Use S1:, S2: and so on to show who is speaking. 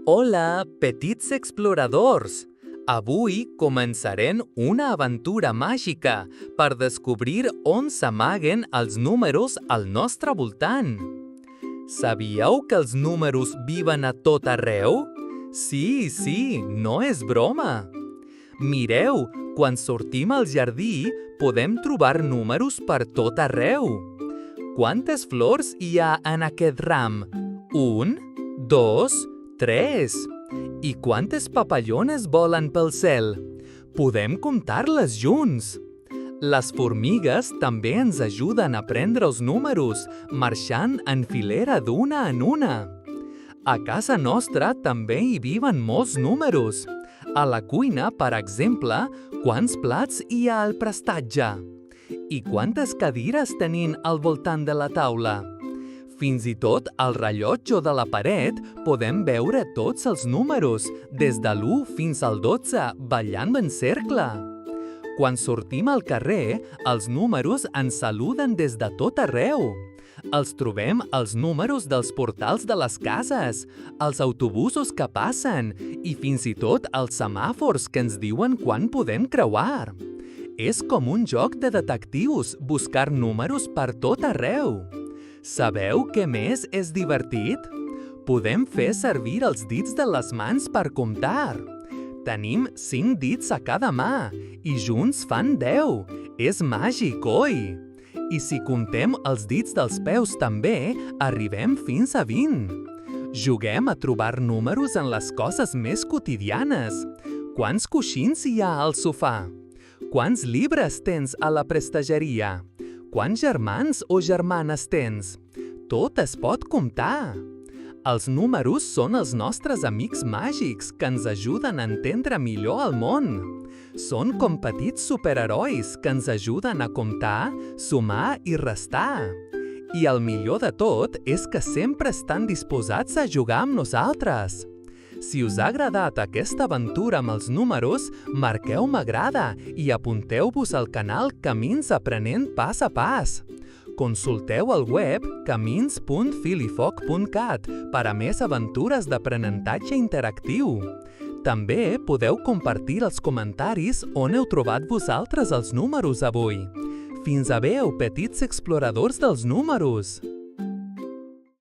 S1: Hola, petits exploradors! Avui començarem una aventura màgica per descobrir on s'amaguen els números al nostre voltant. Sabíeu que els números viuen a tot arreu? Sí, no és broma. Mireu, quan sortim al jardí podem trobar números per tot arreu. Quantes flors hi ha en aquest ram? 1, 2, 3. I quantes papallones volen pel cel? Podem comptar-les junts. Les formigues també ens ajuden a aprendre els números, marxant en filera d'una en una. A casa nostra també hi viuen molts números. A la cuina, per exemple, quants plats hi ha al prestatge? I quantes cadires tenim al voltant de la taula? Fins i tot al rellotge de la paret podem veure tots els números, des de l'1 fins al 12, ballant en cercle. Quan sortim al carrer, els números ens saluden des de tot arreu. Els trobem als números dels portals de les cases, als autobusos que passen i fins i tot als semàfors que ens diuen quan podem creuar. És com un joc de detectius buscar números per tot arreu. Sabeu què més és divertit? Podem fer servir els dits de les mans per comptar. Tenim 5 dits a cada mà i junts fan 10. És màgic, oi? I si comptem els dits dels peus també, arribem fins a 20. Juguem a trobar números en les coses més quotidianes. Quants coixins hi ha al sofà? Quants llibres tens a la prestegeria? Quants germans o germanes tens? Tot es pot comptar. Els números són els nostres amics màgics que ens ajuden a entendre millor el món. Són com petits superherois que ens ajuden a comptar, sumar i restar. I el millor de tot és que sempre estan disposats a jugar amb nosaltres. Si us ha agradat aquesta aventura amb els números, marqueu m'agrada i apunteu-vos al canal Camins Aprenent Pas a Pas. Consulteu el web camins.filifoc.cat per a més aventures d'aprenentatge interactiu. També podeu compartir als comentaris on heu trobat vosaltres els números avui. Fins a veu, petits exploradors dels números!